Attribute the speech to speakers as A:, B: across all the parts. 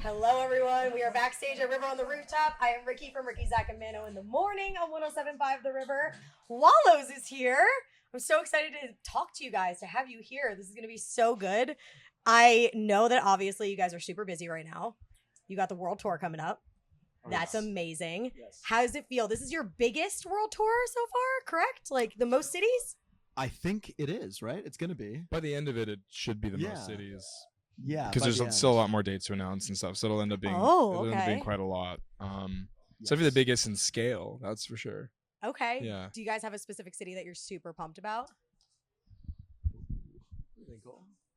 A: Hello, everyone. We are backstage at River on the Rooftop. I am Ricki from Ricki, Zach, and Mano in the morning on 107.5 The River. Wallows is here. I'm so excited to talk to you guys, to have you here. This is going to be so good. I know that obviously you guys are super busy right now. You got the world tour coming up. That's amazing. Yes. How does it feel? This is your biggest world tour so far, correct? Like the most cities?
B: I think it is, right? It's going to be.
C: By the end of it, it should be the most cities.
B: Yeah.
C: Because there's still a lot more dates to announce and stuff. So it'll end up being, quite a lot. So for the biggest in scale, that's for sure.
A: Okay.
C: Yeah.
A: Do you guys have a specific city that you're super pumped about?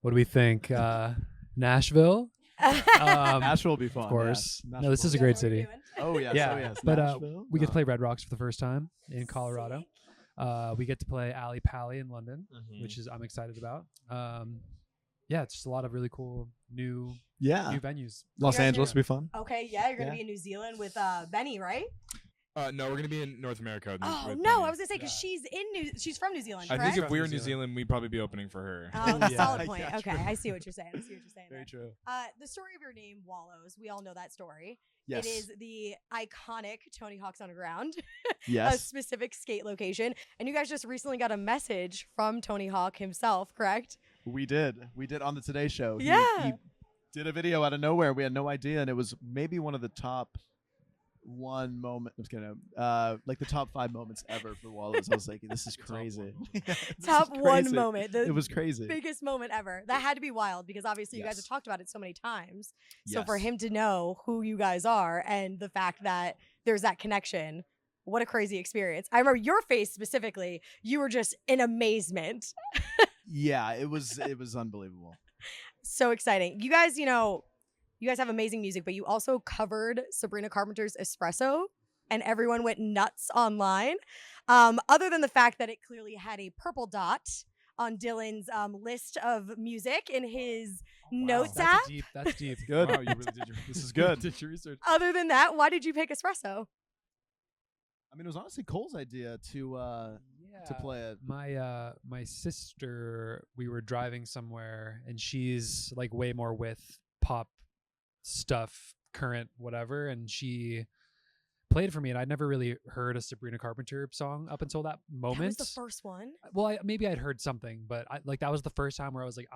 D: What do we think? Nashville?
B: Nashville will be fun.
D: Of course.
B: Yeah.
D: No, this is a great city.
B: Oh, yes.
D: Yeah.
B: Oh, yes.
D: But we get to play Red Rocks for the first time in Colorado. We get to play Ali Pali in London, which is I'm excited about. Yeah, it's just a lot of really cool new venues.
B: Los Angeles will be fun.
A: Okay, yeah, you're going to be in New Zealand with Benny, right?
C: No, we're going to be in North America. With
A: no,
C: Benny.
A: I was going to say, because she's from New Zealand, correct?
C: I think if we were in New Zealand, we'd probably be opening for her.
A: Oh, solid point. Yeah, okay, I see what you're saying.
C: Very true.
A: The story of your name, Wallows, we all know that story.
B: Yes.
A: It is the iconic Tony Hawk's Underground,
B: yes.
A: a specific skate location. And you guys just recently got a message from Tony Hawk himself, correct?
B: We did on the Today Show.
A: Yeah.
B: He did a video out of nowhere. We had no idea, and it was maybe one of the top like the top 5 moments ever for Wallows. I was like, this is crazy.
A: Top one moment.
B: It was crazy.
A: Biggest moment ever. That had to be wild because obviously you guys have talked about it so many times. So
B: Yes.
A: for him to know who you guys are and the fact that there's that connection, what a crazy experience. I remember your face specifically. You were just in amazement.
B: Yeah, it was unbelievable.
A: So exciting. You guys, you guys have amazing music, but you also covered Sabrina Carpenter's Espresso, and everyone went nuts online. Other than the fact that it clearly had a purple dot on Dylan's list of music in his notes app.
D: That's deep.
B: Good.
C: Wow, you really did
B: This is good.
C: did your research.
A: Other than that, why did you pick Espresso?
B: I mean, it was honestly Cole's idea to play it.
D: My sister, we were driving somewhere, and she's like way more with pop stuff, current whatever, and she played for me, and I'd never really heard a Sabrina Carpenter song up until that moment.
A: That was the first one.
D: Well, maybe I'd heard something, but that was the first time where I was like,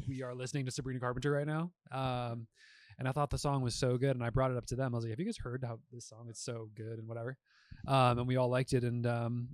D: we are listening to Sabrina Carpenter right now. And I thought the song was so good, and I brought it up to them. I was like, have you guys heard how this song is so good and whatever? And we all liked it, and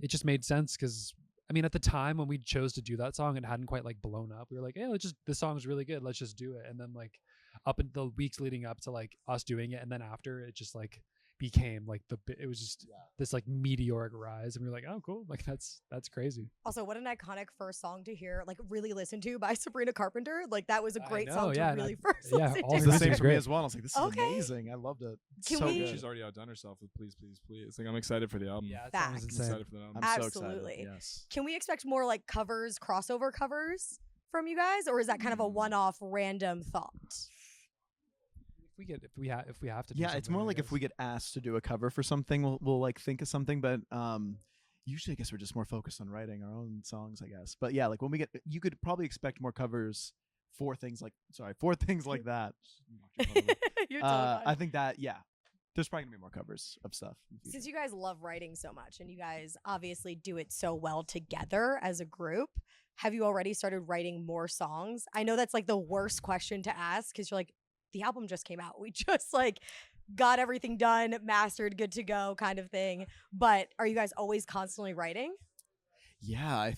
D: it just made sense because, I mean, at the time when we chose to do that song, it hadn't quite like blown up. We were like, hey, this song's really good. Let's just do it. And then like up in the weeks leading up to like us doing it, and then after, it just like became like it was just this like meteoric rise, and we were like, oh cool, like that's crazy.
A: Also, what an iconic first song to hear, like really listen to by Sabrina Carpenter. Like that was a great song to really first listen to.
B: It's the same for me as well. I was like, this is amazing. I loved it.
C: She's already outdone herself with Please Please Please. Like, I'm excited for the album.
D: Yeah,
A: I'm
C: excited for the album.
B: I'm
A: Absolutely.
B: so excited. Yes.
A: Can we expect more like crossover covers from you guys, or is that kind of a one-off random thought?
D: If we have to do
B: it's more like if we get asked to do a cover for something, we'll like think of something, but usually I guess we're just more focused on writing our own songs, I guess. But yeah, like when you could probably expect more covers for things like that.
A: You're totally fine.
B: I think that there's probably gonna be more covers of stuff.
A: Since you guys love writing so much and you guys obviously do it so well together as a group, have you already started writing more songs? I know that's like the worst question to ask because you're like, the album just came out. We just like got everything done, mastered, good to go kind of thing. But are you guys always constantly writing?
B: Yeah,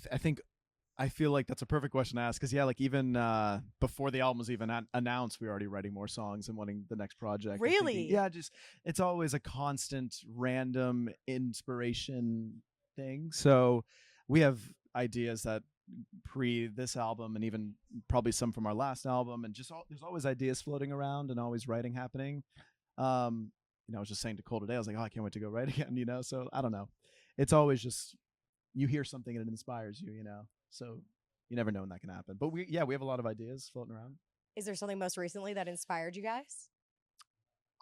B: I feel like that's a perfect question to ask because like even before the album was even announced, we were already writing more songs and wanting the next project.
A: Really?
B: It's always a constant random inspiration thing. So we have ideas that pre this album and even probably some from our last album, and there's always ideas floating around and always writing happening. I was just saying to Cole today, I was like, oh, I can't wait to go write again, so I don't know, it's always just you hear something and it inspires you, so you never know when that can happen. But we have a lot of ideas floating around.
A: Is there something most recently that inspired you guys?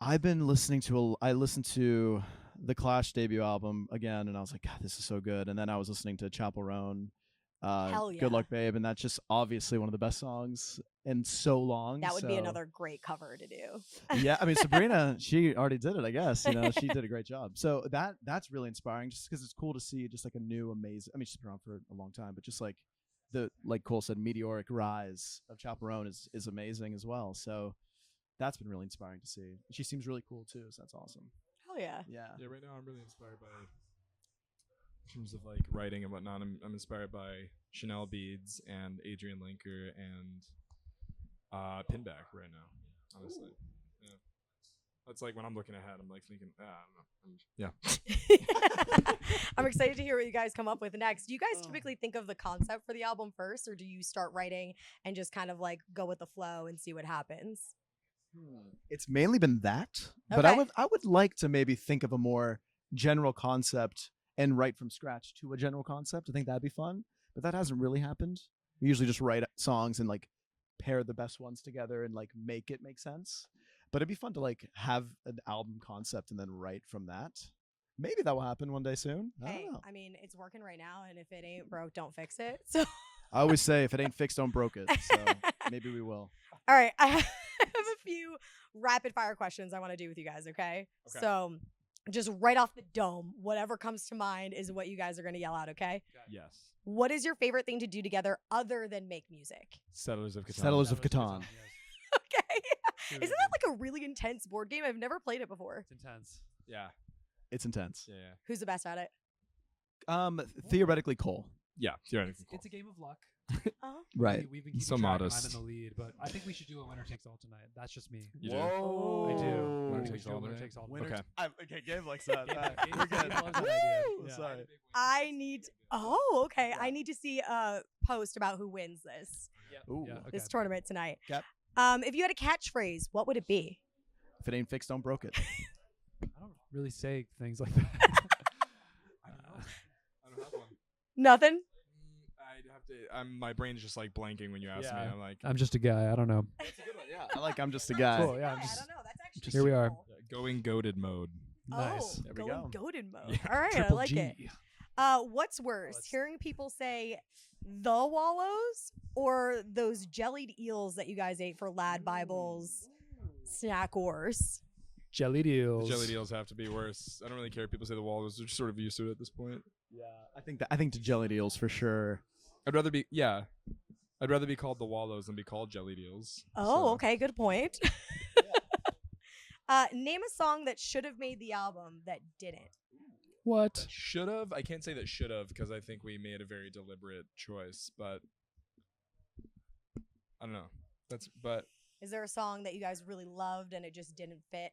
B: I listened to the Clash debut album again, and I was like, God, this is so good. And then I was listening to Chapel Roan
A: Hell yeah.
B: Good Luck Babe, and that's just obviously one of the best songs in so long.
A: That would be
B: so-
A: another great cover to do.
B: Yeah, I mean Sabrina, she already did it, I guess. You know, she did a great job. So that's really inspiring, just because it's cool to see just like a new amazing. I mean, she's been around for a long time, but just like like Cole said, meteoric rise of Chaperone is amazing as well. So that's been really inspiring to see. She seems really cool too, so that's awesome.
A: Hell yeah.
B: Yeah.
C: Yeah, right now I'm really inspired by, in terms of like writing and whatnot, I'm inspired by Chanel Beads and Adrian Linker and Pinback right now, honestly. Yeah. That's like when I'm looking ahead, I'm like thinking, I don't know. Yeah.
A: I'm excited to hear what you guys come up with next. Do you guys typically think of the concept for the album first, or do you start writing and just kind of like go with the flow and see what happens?
B: It's mainly been that, but I
A: Okay.
B: would like to maybe think of a more general concept and write from scratch to a general concept. I think that'd be fun, but that hasn't really happened. We usually just write songs and like pair the best ones together and like make it make sense. But it'd be fun to like have an album concept and then write from that. Maybe that will happen one day soon. I
A: Hey,
B: don't know.
A: I mean, it's working right now, and if it ain't broke, don't fix it. So,
B: I always say if it ain't fixed, don't broke it. So maybe we will.
A: all right, I have a few rapid fire questions I want to do with you guys. Okay?
C: Okay.
A: So, just right off the dome, whatever comes to mind is what you guys are gonna yell out. Okay?
C: Yes.
A: What is your favorite thing to do together other than make music?
C: Settlers of Catan.
B: Settlers of Catan.
A: Okay. Isn't that like a really intense board game? I've never played it before.
D: It's intense.
C: Yeah.
B: It's intense.
C: Yeah. Yeah.
A: Who's the best at it?
B: Theoretically, Cole.
C: Yeah. Theoretically.
D: It's a game of luck.
A: Oh.
B: Right.
D: We've been keeping
C: So
D: track, and
C: modest.
D: I'm in the lead, but I think we should do a winner takes all tonight. That's just me.
C: You do?
A: Whoa.
D: I do.
C: Winner
D: We
C: takes
D: should do a
C: all
D: winner
C: tonight?
D: takes all.
C: Winner-
D: tonight.
C: Okay.
B: Okay, Gabe likes that.
D: Gabe-
B: We're
D: Gabe
B: good.
D: loves that idea.
A: Woo!
D: Yeah.
B: Sorry.
A: I need. Okay. I need to see a post about who wins this
B: Ooh.
D: Yeah, okay.
A: this tournament tonight.
B: Yep.
A: If you had a catchphrase, what would it be?
B: If it ain't fixed, don't broke it.
D: I don't really say things like that.
C: I don't have one.
A: Nothing.
C: I'd have to. My brain's just like blanking when you ask me.
D: Yeah.
C: I'm like,
D: I'm just a guy. I don't know.
B: That's a good one. Yeah. I like I'm just a guy.
D: Cool, yeah, I'm
A: I
D: just-
A: don't know. That's actually
D: Here we are.
A: cool.
C: going goaded mode.
D: Nice.
A: Oh,
B: There we
A: going
B: go.
A: goaded mode.
C: Yeah.
A: All right, I
D: Triple
A: like
D: G.
A: it. What's worse,
D: Let's-
A: hearing people say the Wallows or those jellied eels that you guys ate for Lad Bible's snack wars?
D: Jelly deals.
C: The jelly deals have to be worse. I don't really care if people say the Wallows. They're just sort of used to it at this point.
B: Yeah. I think the jelly deals for sure.
C: I'd rather be called the Wallows than be called jelly deals.
A: Oh,
C: So,
A: okay, good point. Name a song that should have made the album that didn't.
D: What?
C: Should have. I can't say that should have because I think we made a very deliberate choice. But I don't know. But
A: Is there a song that you guys really loved and it just didn't fit?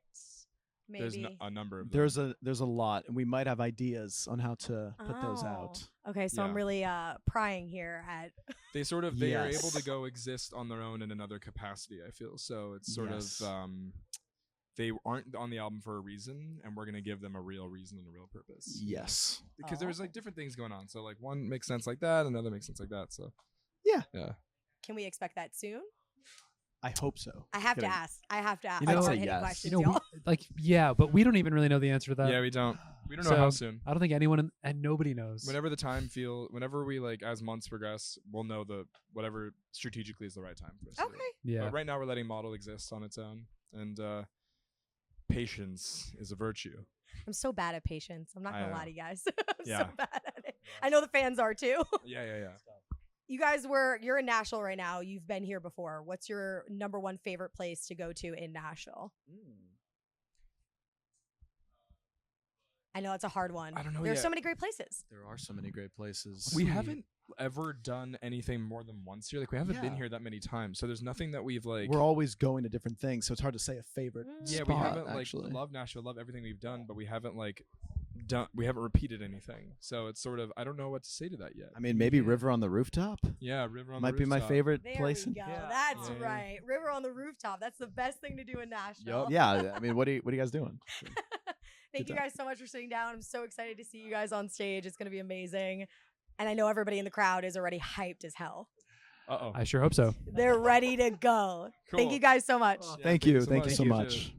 A: Maybe.
C: there's a number of them.
B: There's a lot, and we might have ideas on how to put those out.
A: Oh, okay, so I'm
C: Yeah.
A: really prying here at.
C: they are
B: Yes.
C: able to go exist on their own in another capacity. I feel so. It's sort
B: Yes.
C: of they aren't on the album for a reason, and we're gonna give them a real reason and a real purpose.
B: Yes.
C: Because there's like different things going on. So like one makes sense like that, another makes sense like that. So
B: Yeah.
C: Yeah.
A: Can we expect that soon?
B: I hope so.
A: I have
B: Kidding.
A: to ask. I have to ask.
D: You know-
A: I'm
D: I'd
B: say
A: hitting
B: yes.
A: questions,
D: You know,
A: y'all.
D: but we don't even really know the answer to that.
C: Yeah, we don't know
D: So,
C: how soon.
D: I don't think anyone and nobody knows.
C: Whenever we like as months progress, we'll know whatever strategically is the right time for us. to do it.
A: Okay.
D: Yeah.
C: But right now we're letting model exist on its own, and patience is a virtue.
A: I'm so bad at patience. I'm not
C: I
A: gonna
C: know.
A: lie to you guys. I'm
C: Yeah.
A: so bad at it. I know the fans are too.
C: Yeah.
A: You guys you're in Nashville right now. You've been here before. What's your number one favorite place to go to in Nashville? I know it's a hard one.
C: I don't know
A: There's
C: yet.
A: so many great places.
B: There are so many great places.
C: We haven't ever done anything more than once here. Like we haven't been
B: Yeah.
C: here that many times, so there's nothing that we've like.
B: We're always going to different things, so it's hard to say a favorite.
C: yeah,
B: spot,
C: we haven't
B: actually.
C: like love Nashville, love everything we've done, but we haven't repeated anything. So it's sort of I don't know what to say to that yet.
B: I mean, maybe River on the Rooftop
C: Yeah, River on
B: might
C: the
B: be my
C: Rooftop.
B: favorite
A: There
B: place.
A: we go.
D: Yeah.
A: That's
C: Yeah, yeah.
A: right. River on the Rooftop. That's the best thing to do in Nashville.
B: Yeah, I mean, what are you guys doing?
A: Thank
B: Good
A: you
B: time.
A: guys so much for sitting down. I'm so excited to see you guys on stage. It's going to be amazing. And I know everybody in the crowd is already hyped as hell.
C: Uh-oh.
D: I sure hope so.
A: They're ready to go. Thank
C: Cool.
A: you guys so much.
C: Yeah,
B: Thank you
C: so
B: so
C: much.
B: much.